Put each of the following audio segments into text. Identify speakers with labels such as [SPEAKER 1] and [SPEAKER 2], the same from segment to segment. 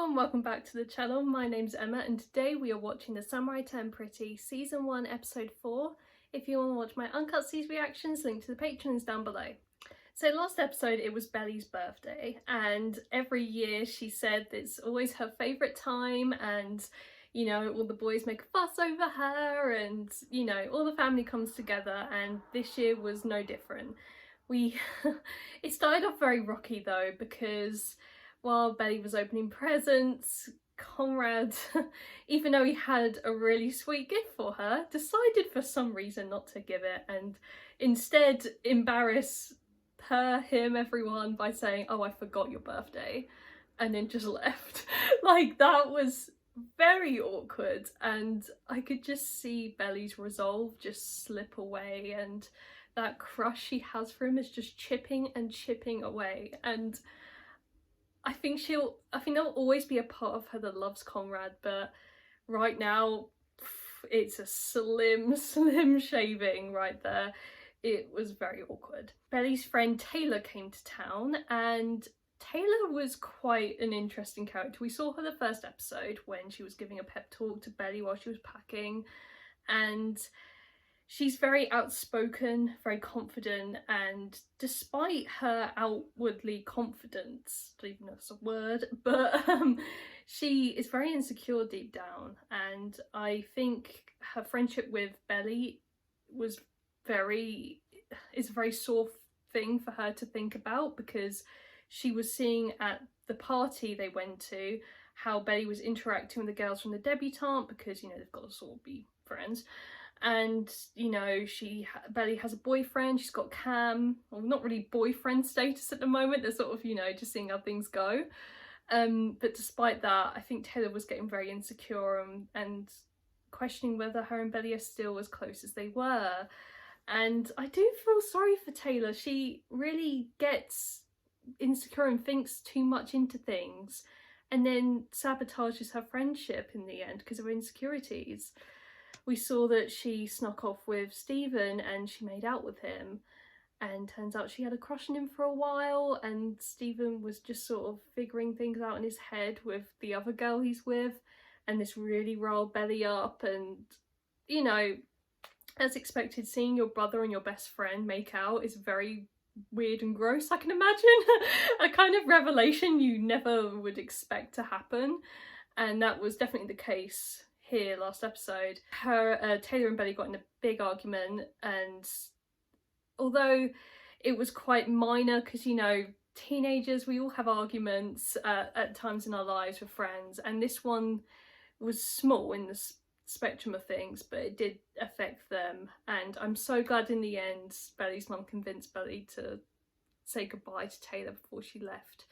[SPEAKER 1] everyone, welcome back to the channel. My name's Emma and today we are watching the Samurai Turn Pretty Season 1 Episode 4. If you want to watch my uncut scenes reactions, link to the patrons down below. So last episode it was Belly's birthday and every year she said it's always her favourite time and you know, all the boys make a fuss over her and you know, all the family comes together, and this year was no different. It started off very rocky though, because while Belly was opening presents, Conrad, even though he had a really sweet gift for her, decided for some reason not to give it and instead embarrass her, him, everyone by saying, "Oh, I forgot your birthday," and then just left. Like, that was very awkward, and I could just see Belly's resolve just slip away, and that crush she has for him is just chipping and chipping away. And I think there'll always be a part of her that loves Conrad, but right now it's a slim shaving right there. It was very awkward. Belly's friend Taylor came to town, and Taylor was quite an interesting character. We saw her the first episode when she was giving a pep talk to Belly while she was packing, and she's very outspoken, very confident, and despite her outwardly confidence, I don't even know if it's a word, but she is very insecure deep down, and I think her friendship with Belly is a very sore thing for her to think about, because she was seeing at the party they went to how Belly was interacting with the girls from the debutante, because you know they've got to sort of be friends. And you know, Belly has a boyfriend, she's got Cam, well, not really boyfriend status at the moment, they're sort of, you know, just seeing how things go. But despite that, I think Taylor was getting very insecure and questioning whether her and Belly are still as close as they were. And I do feel sorry for Taylor. She really gets insecure and thinks too much into things, and then sabotages her friendship in the end because of her insecurities. We saw that she snuck off with Stephen and she made out with him, and turns out she had a crush on him for a while, and Stephen was just sort of figuring things out in his head with the other girl he's with, and this really riled Belly up. And you know, as expected, seeing your brother and your best friend make out is very weird and gross, I can imagine. A kind of revelation you never would expect to happen, and that was definitely the case here last episode. Taylor and Belly got in a big argument, and although it was quite minor, because you know, teenagers, we all have arguments at times in our lives with friends, and this one was small in the spectrum of things, but it did affect them. And I'm so glad in the end Belly's mum convinced Belly to say goodbye to Taylor before she left,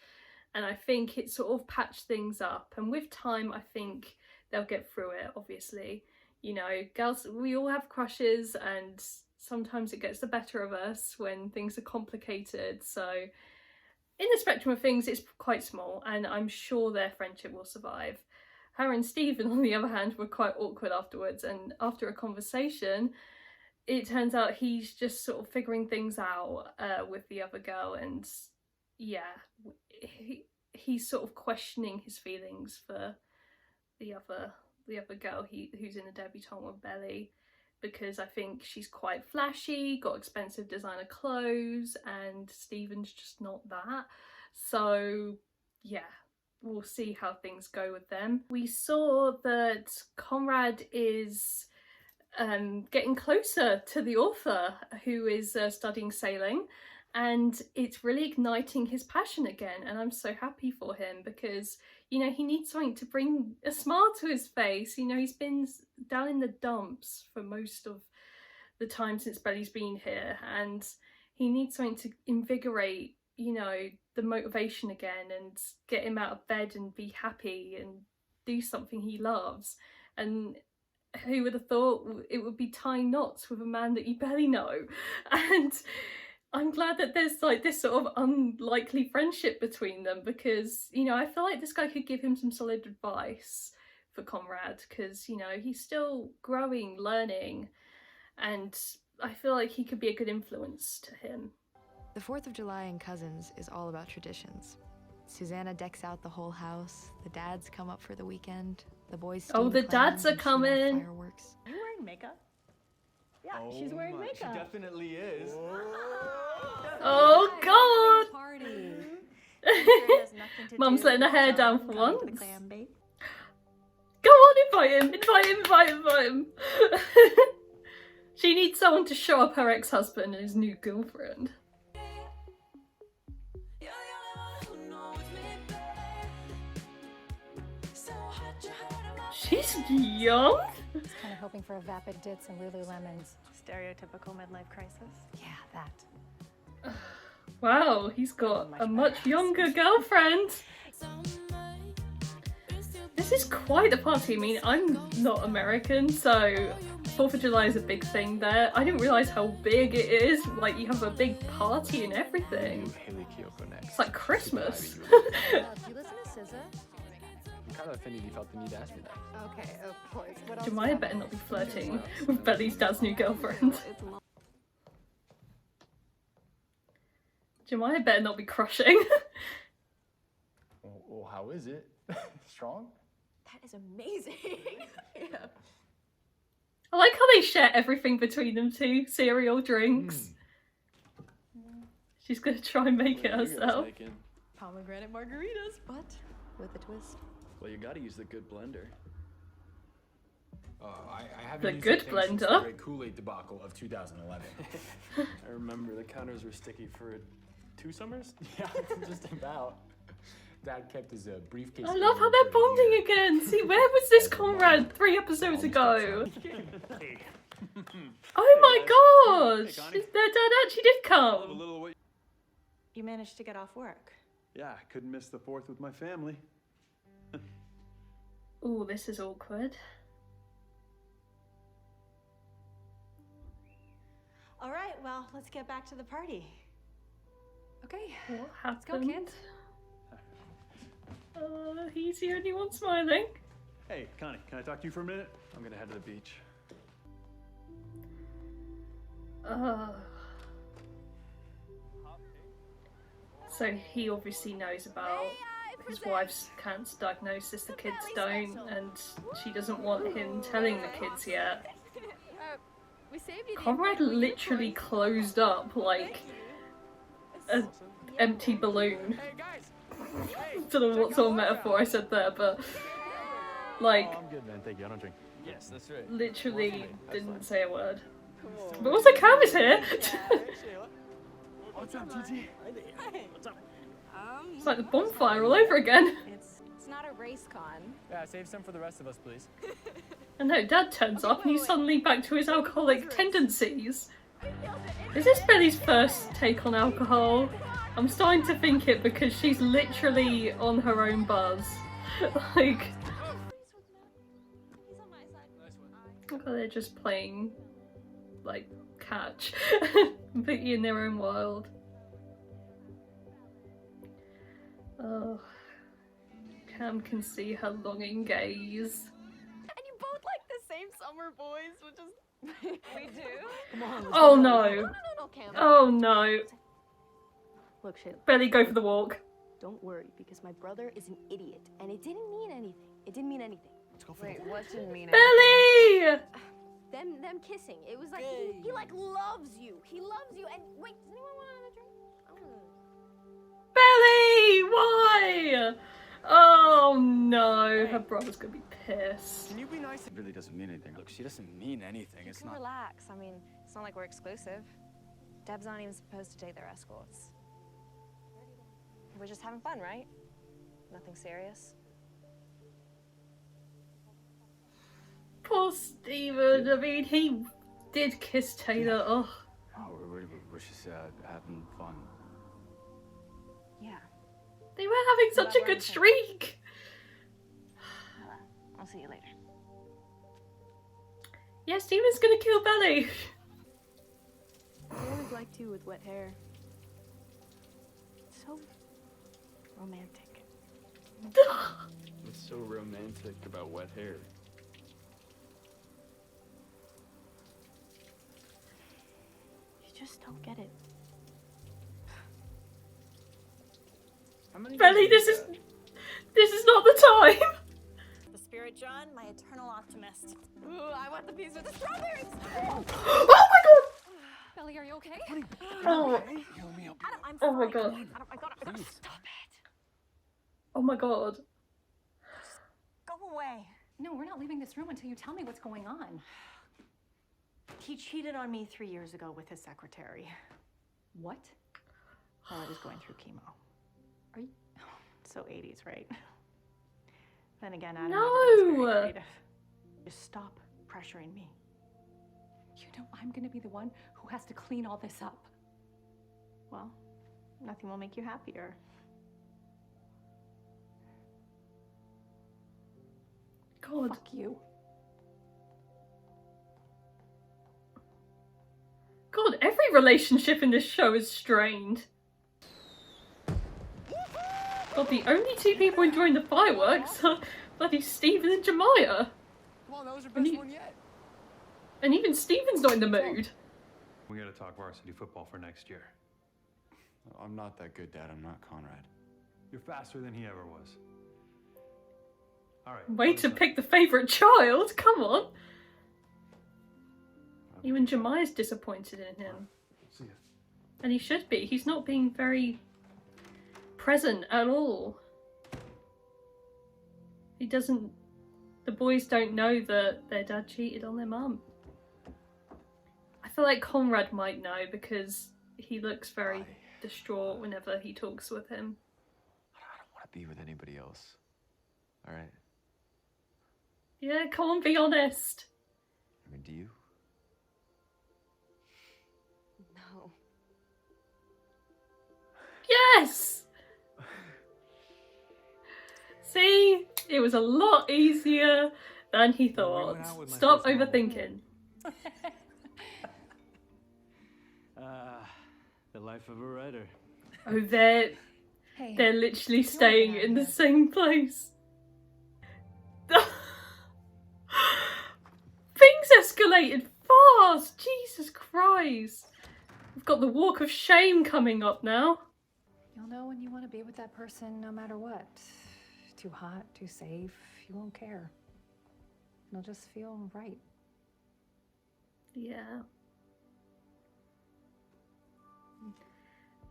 [SPEAKER 1] and I think it sort of patched things up, and with time I think they'll get through it. Obviously, you know, girls, we all have crushes, and sometimes it gets the better of us when things are complicated. So in the spectrum of things, it's quite small, and I'm sure their friendship will survive. Her and Stephen, on the other hand, were quite awkward afterwards, and after a conversation, it turns out he's just sort of figuring things out with the other girl, and yeah, he's sort of questioning his feelings for the other girl who's in the debutante with Belly, because I think she's quite flashy, got expensive designer clothes, and Stephen's just not that. So yeah, we'll see how things go with them. We saw that Conrad is getting closer to the author, who is studying sailing, and it's really igniting his passion again, and I'm so happy for him, because you know, he needs something to bring a smile to his face. You know, he's been down in the dumps for most of the time since Belly's been here, and he needs something to invigorate, you know, the motivation again, and get him out of bed and be happy and do something he loves. And who would have thought it would be tying knots with a man that you barely know? And I'm glad that there's like this sort of unlikely friendship between them, because you know, I feel like this guy could give him some solid advice for Conrad, because you know, he's still growing, learning, and I feel like he could be a good influence to him.
[SPEAKER 2] The 4th of July in Cousins is all about traditions. Susannah decks out the whole house. The dads come up for the weekend. The boys
[SPEAKER 1] Oh,
[SPEAKER 2] steam
[SPEAKER 1] the
[SPEAKER 2] clams
[SPEAKER 1] dads are
[SPEAKER 2] and shoot off
[SPEAKER 1] coming.
[SPEAKER 2] fireworks.
[SPEAKER 3] Are you wearing makeup? Yeah, she's
[SPEAKER 4] Oh
[SPEAKER 3] wearing
[SPEAKER 4] my-
[SPEAKER 3] makeup.
[SPEAKER 4] She definitely is.
[SPEAKER 1] Oh God!
[SPEAKER 3] Party. Sure has nothing to
[SPEAKER 1] Mum's
[SPEAKER 3] do
[SPEAKER 1] letting her
[SPEAKER 3] with
[SPEAKER 1] hair
[SPEAKER 3] John
[SPEAKER 1] down for
[SPEAKER 3] coming to the
[SPEAKER 1] once.
[SPEAKER 3] clam bake.
[SPEAKER 1] Go on, invite him! Invite him, invite him, invite him! She needs someone to show up her ex-husband and his new girlfriend. She's young?
[SPEAKER 5] Just kind of hoping for a vapid ditz and Lululemons.
[SPEAKER 3] Stereotypical midlife crisis.
[SPEAKER 5] Yeah, that.
[SPEAKER 1] Wow, he's got a much younger girlfriend. This is quite a party. I mean, I'm not American, so 4th of July is a big thing there. I didn't realise how big it is. Like, you have a big party and everything. It's like Christmas.
[SPEAKER 5] Do you listen to SZA?
[SPEAKER 4] I'm kind of offended you felt the need to ask me that.
[SPEAKER 5] Okay, of course. What else?
[SPEAKER 1] Jemiah better not be flirting with Belly's dad's new girlfriend. Jemiah better not be crushing.
[SPEAKER 4] Well, how is it? Strong?
[SPEAKER 3] That is amazing. Yeah.
[SPEAKER 1] I like how they share everything between them two. Cereal, drinks. She's gonna try and make it herself.
[SPEAKER 2] Pomegranate margaritas, but with a twist.
[SPEAKER 4] Well, you gotta use the good blender.
[SPEAKER 6] I haven't
[SPEAKER 1] The
[SPEAKER 6] used
[SPEAKER 1] good
[SPEAKER 6] that thing since
[SPEAKER 1] blender?
[SPEAKER 6] the Great Kool-Aid debacle of 2011.
[SPEAKER 4] I remember the counters were sticky for 2 summers?
[SPEAKER 6] Yeah, just about. Dad kept his briefcase.
[SPEAKER 1] I love how they're bonding again. See, where was this Conrad 3 episodes ago? Oh my gosh! Their dad actually did come.
[SPEAKER 3] You managed to get off work.
[SPEAKER 7] Yeah, I couldn't miss the 4th with my family.
[SPEAKER 1] Ooh, this is awkward.
[SPEAKER 3] All right, well, let's get back to the party.
[SPEAKER 2] Okay,
[SPEAKER 1] What
[SPEAKER 2] let's go,
[SPEAKER 1] happened?
[SPEAKER 2] kids.
[SPEAKER 1] He's the only one smiling.
[SPEAKER 7] Hey, Connie, can I talk to you for a minute?
[SPEAKER 4] I'm gonna head to the beach.
[SPEAKER 1] So he obviously knows about his wife's cancer diagnosis, the kids don't, and she doesn't want him telling the kids yet. Conrad literally closed up like an empty balloon. Don't know what sort of metaphor I said there, but like
[SPEAKER 4] I'm good, man. Thank you. I don't drink. Yes, that's right.
[SPEAKER 1] literally didn't say a word. But also Cam is here.
[SPEAKER 4] What's up, TT?
[SPEAKER 1] It's like the bonfire all over again.
[SPEAKER 5] It's not a race con.
[SPEAKER 4] Yeah, save some for the rest of us, please.
[SPEAKER 1] And no, Dad turns up and he's suddenly back to his alcoholic tendencies. Is this Belly's first take on alcohol? I'm starting to think it because she's literally on her own buzz. Like, look how they're just playing, like, catch. Completely in their own world. Oh, Cam can see her longing gaze.
[SPEAKER 2] And you both like the same summer boys, which is... We do?
[SPEAKER 3] Come on.
[SPEAKER 1] Oh no!
[SPEAKER 2] No, Cam.
[SPEAKER 1] Oh no!
[SPEAKER 3] Look, Shayla,
[SPEAKER 1] Belly, go for the walk.
[SPEAKER 3] don't worry, because my brother is an idiot, and it didn't mean anything. It didn't mean anything.
[SPEAKER 2] Wait, what didn't mean
[SPEAKER 1] Belly!
[SPEAKER 3] Them kissing. It was like he like loves you. He loves you. And wait, does anyone want another drink?
[SPEAKER 1] Belly! Why? Oh no, her brother's gonna be pissed.
[SPEAKER 4] Can you be nice? It really doesn't mean anything. Look, she doesn't mean anything.
[SPEAKER 2] You
[SPEAKER 4] It's
[SPEAKER 2] can
[SPEAKER 4] not.
[SPEAKER 2] relax. I mean, it's not like we're exclusive. Deb's not even supposed to date their escorts. We're just having fun, right? Nothing serious.
[SPEAKER 1] Poor Steven. I mean, he did kiss Taylor. Oh,
[SPEAKER 4] Oh, we're just having fun.
[SPEAKER 2] Yeah.
[SPEAKER 1] they were having such a good streak.
[SPEAKER 2] I'll see you later.
[SPEAKER 1] Yeah, Steven's gonna kill Belly.
[SPEAKER 3] I always liked you with wet hair. It's so romantic.
[SPEAKER 4] What's so romantic about wet hair?
[SPEAKER 3] You just don't get it.
[SPEAKER 1] Belly, this is not the time.
[SPEAKER 8] The spirit John, my eternal optimist. Ooh, I want the piece with the strawberries.
[SPEAKER 1] Oh my god!
[SPEAKER 5] Belly, are you okay?
[SPEAKER 1] Oh,
[SPEAKER 8] Adam, I'm
[SPEAKER 1] oh my
[SPEAKER 8] fine.
[SPEAKER 1] god.
[SPEAKER 8] Adam, I gotta stop it.
[SPEAKER 1] Oh my god.
[SPEAKER 8] Go away.
[SPEAKER 5] No, we're not leaving this room until you tell me what's going on.
[SPEAKER 8] He cheated on me 3 years ago with his secretary
[SPEAKER 5] What?
[SPEAKER 8] while I was going through chemo.
[SPEAKER 5] Are you?
[SPEAKER 8] So 80s, right? Then again, Adam
[SPEAKER 1] No.
[SPEAKER 8] was very creative. Just stop pressuring me.
[SPEAKER 5] You know I'm gonna be the one who has to clean all this up.
[SPEAKER 8] Well, nothing will make you happier.
[SPEAKER 1] God.
[SPEAKER 5] Fuck you.
[SPEAKER 1] God, every relationship in this show is strained. God, the only two people enjoying the fireworks are bloody Stephen and Jemiah.
[SPEAKER 6] Come on, that was your best one yet.
[SPEAKER 1] And even Stephen's not in the mood.
[SPEAKER 7] We gotta talk varsity football for next year.
[SPEAKER 9] I'm not that good, Dad. I'm not Conrad.
[SPEAKER 7] You're faster than he ever was. All right.
[SPEAKER 1] Way to pick the favourite child, come on. Even Jemiah's disappointed in him.
[SPEAKER 7] See ya.
[SPEAKER 1] And he should be. He's not being very present at all. He doesn't... The boys don't know that their dad cheated on their mum. I feel like Conrad might know because he looks very distraught whenever he talks with him.
[SPEAKER 9] I don't want to be with anybody else. All right?
[SPEAKER 1] Yeah, come on, be honest.
[SPEAKER 9] I mean, do you?
[SPEAKER 2] No.
[SPEAKER 1] Yes! See? It was a lot easier than he thought.
[SPEAKER 7] went out with my
[SPEAKER 1] Stop
[SPEAKER 7] first novel.
[SPEAKER 1] overthinking.
[SPEAKER 7] The life of a writer.
[SPEAKER 1] Oh, they're
[SPEAKER 5] Hey.
[SPEAKER 1] literally staying in the same place. Things escalated fast! Jesus Christ! We've got the walk of shame coming up now.
[SPEAKER 5] You'll know when you want to be with that person no matter what. Too hot, too safe, you won't care. It'll just feel right.
[SPEAKER 1] Yeah.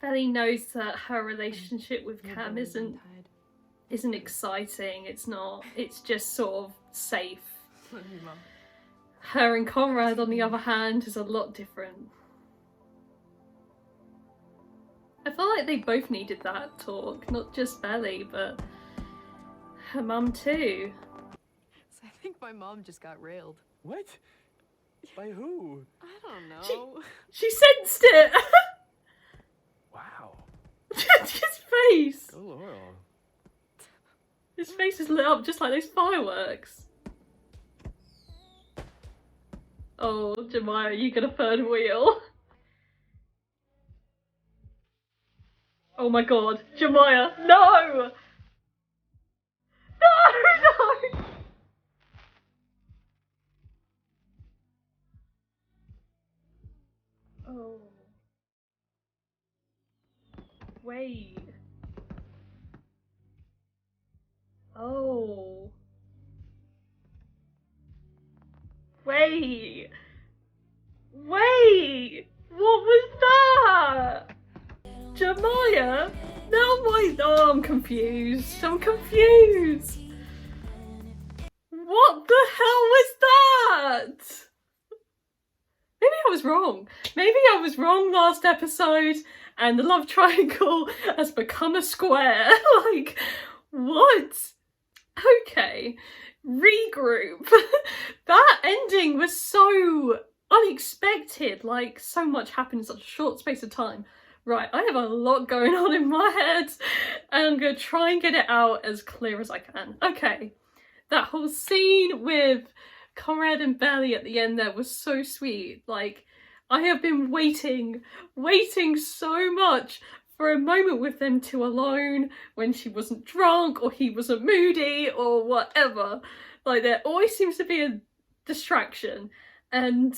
[SPEAKER 1] Belly knows that her relationship with Cam isn't exciting. It's not. It's just sort of safe. Her and Conrad, on the other hand, is a lot different. I feel like they both needed that talk, not just Belly, but her mum too.
[SPEAKER 10] So I think my mom just got railed.
[SPEAKER 6] What? By who?
[SPEAKER 10] I don't know.
[SPEAKER 1] She sensed it!
[SPEAKER 6] Wow.
[SPEAKER 1] His face!
[SPEAKER 6] Go Laurel.
[SPEAKER 1] His face is lit up just like those fireworks. Oh, Jemiah, you get a third wheel. Oh my god, Jemiah, no! No, no! Oh. Wait. Oh. Wait. Wait. What was that? Jemiah? Oh, I'm confused. I'm confused. What the hell was that? Maybe I was wrong. Maybe I was wrong last episode and the love triangle has become a square. Like, what? Okay, regroup. That ending was so unexpected. Like, so much happened in such a short space of time. Right, I have a lot going on in my head and I'm gonna try and get it out as clear as I can. Okay, that whole scene with Conrad and Belly at the end there was so sweet. Like, I have been waiting so much for a moment with them two alone when she wasn't drunk or he wasn't moody or whatever. Like, there always seems to be a distraction and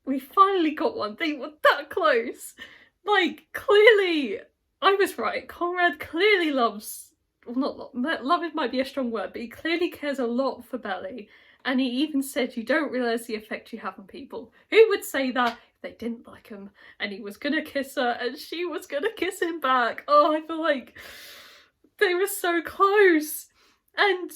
[SPEAKER 1] we finally got one. They were that close. Like, clearly I was right. Conrad clearly loves, well, not love might be a strong word, but he clearly cares a lot for Belly. And he even said, you don't realise the effect you have on people. Who would say that if they didn't like him and he was gonna kiss her and she was gonna kiss him back? Oh, I feel like they were so close. And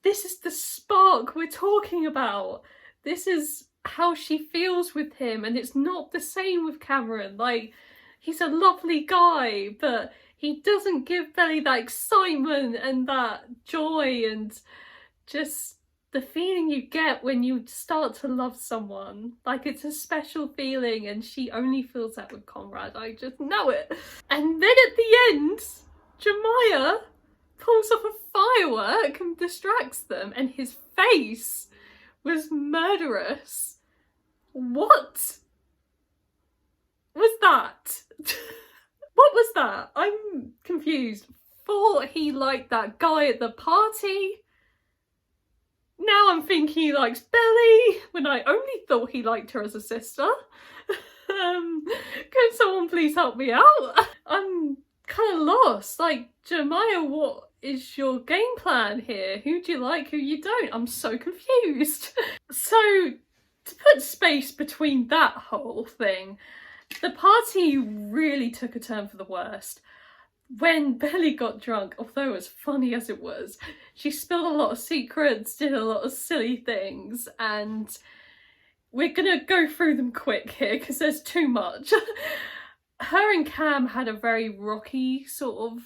[SPEAKER 1] this is the spark we're talking about. This is how she feels with him, and it's not the same with Cameron. Like, he's a lovely guy, but he doesn't give Belly that excitement and that joy and just the feeling you get when you start to love someone. Like, it's a special feeling, and she only feels that with Conrad. I just know it. And then at the end, Jemiah pulls off a firework and distracts them, and his face was murderous. What was that? What was that? I'm confused. Thought he liked that guy at the party. Now I'm thinking he likes Belly, when I only thought he liked her as a sister. Can someone please help me out? I'm kind of lost. Like, Jemiah, what is your game plan here? Who do you like, who you don't? I'm so confused. So, to put space between that whole thing, the party really took a turn for the worst. When Belly got drunk, although as funny as it was, she spilled a lot of secrets, did a lot of silly things, and we're gonna go through them quick here because there's too much. Her and Cam had a very rocky sort of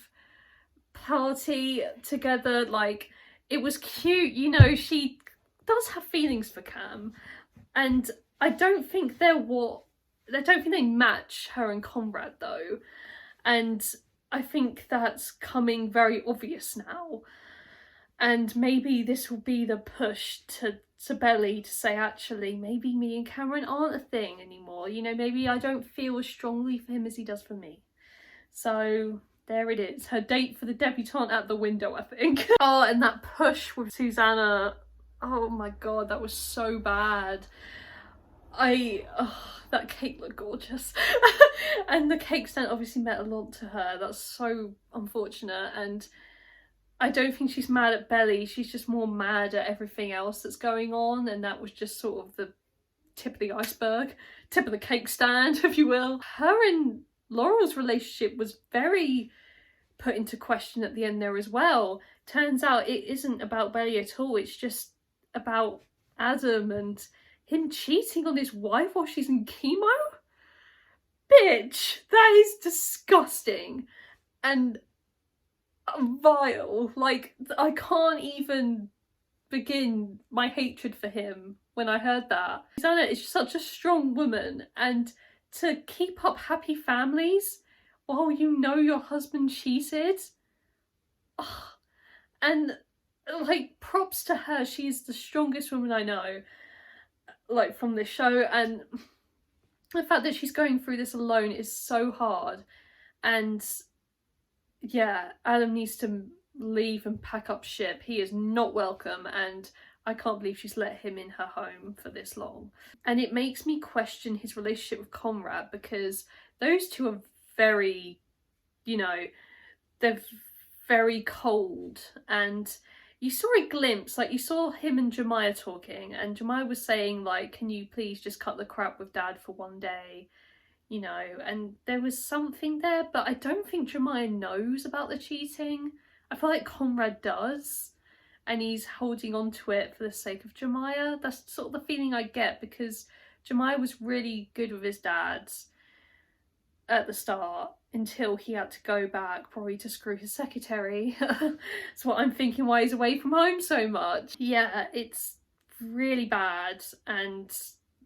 [SPEAKER 1] party together. Like, it was cute, you know, she does have feelings for Cam, and I don't think they match her and Conrad though, and I think that's coming very obvious now. And maybe this will be the push to Belly to say, actually, maybe me and Cameron aren't a thing anymore. You know, maybe I don't feel as strongly for him as he does for me. So there it is. Her date for the debutante at the window, I think. Oh, and that push with Susannah. Oh my God, that was so bad. That cake looked gorgeous. And the cake stand obviously meant a lot to her. That's so unfortunate. And I don't think she's mad at Belly. She's just more mad at everything else that's going on. And that was just sort of the tip of the iceberg, tip of the cake stand, if you will. Her and Laurel's relationship was very put into question at the end there as well. Turns out it isn't about Belly at all. It's just about Adam and him cheating on his wife while she's in chemo? Bitch, that is disgusting and vile. Like, I can't even begin my hatred for him when I heard that. Susannah is such a strong woman, and to keep up happy families while you know your husband cheated. Oh, and like, props to her. She's the strongest woman I know, like, from this show, and the fact that she's going through this alone is so hard. And yeah, Adam needs to leave and pack up ship. He is not welcome, and I can't believe she's let him in her home for this long. And it makes me question his relationship with Conrad, because those two are very, you know, they're very cold. And you saw a glimpse, like, you saw him and Jemiah talking, and Jemiah was saying, like, can you please just cut the crap with Dad for one day, you know, and there was something there, but I don't think Jemiah knows about the cheating. I feel like Conrad does, and he's holding on to it for the sake of Jemiah. That's sort of the feeling I get, because Jemiah was really good with his dad at the start, until he had to go back, probably to screw his secretary. That's what I'm thinking, why he's away from home so much. Yeah, it's really bad, and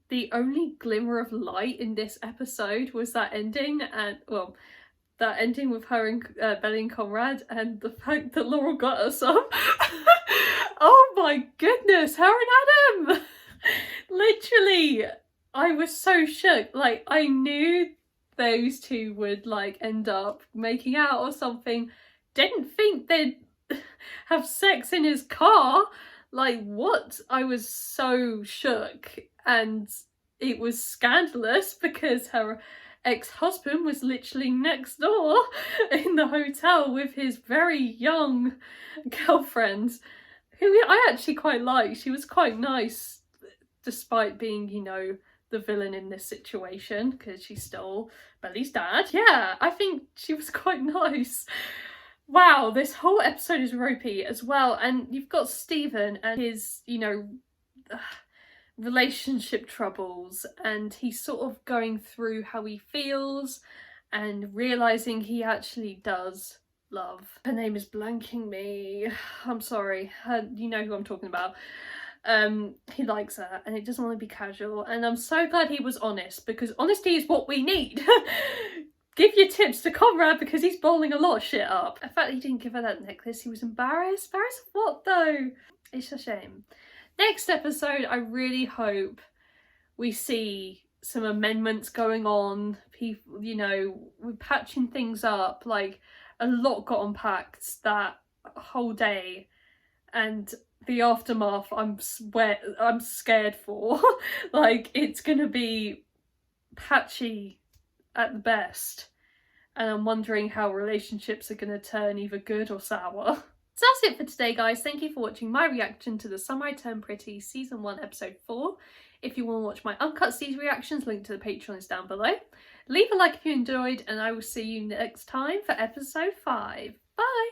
[SPEAKER 1] the only glimmer of light in this episode was that ending, and, well, that ending with her and Belly and Conrad, and the fact that Laurel got her some. Oh my goodness, her and Adam! Literally, I was so shook. Like, I knew those two would, like, end up making out or something. Didn't think they'd have sex in his car. Like, what? I was so shook, and it was scandalous because her ex-husband was literally next door in the hotel with his very young girlfriend, who I actually quite liked. She was quite nice, despite being, you know, the villain in this situation, because she stole Belly's dad. Yeah, I think she was quite nice. Wow, this whole episode is ropey as well. And you've got Stephen and his, you know, relationship troubles, and he's sort of going through how he feels and realising he actually does love. Her name is blanking me. I'm sorry. You know who I'm talking about. He likes her and it doesn't want to be casual, and I'm so glad he was honest, because honesty is what we need. Give your tips to Conrad, because he's bowling a lot of shit up. The fact that he didn't give her that necklace, he was embarrassed. Embarrassed of what though? It's a shame. Next episode, I really hope we see some amendments going on. People, you know, we're patching things up. Like, a lot got unpacked that whole day, and the aftermath I'm scared for. Like, it's gonna be patchy at the best, and I'm wondering how relationships are gonna turn either good or sour. So that's it for today, guys. Thank you for watching my reaction to the Summer I Turned Pretty Season 1 Episode 4. If you want to watch my uncut scenes reactions, link to the Patreon is down below. Leave a like if you enjoyed, and I will see you next time for Episode 5. Bye!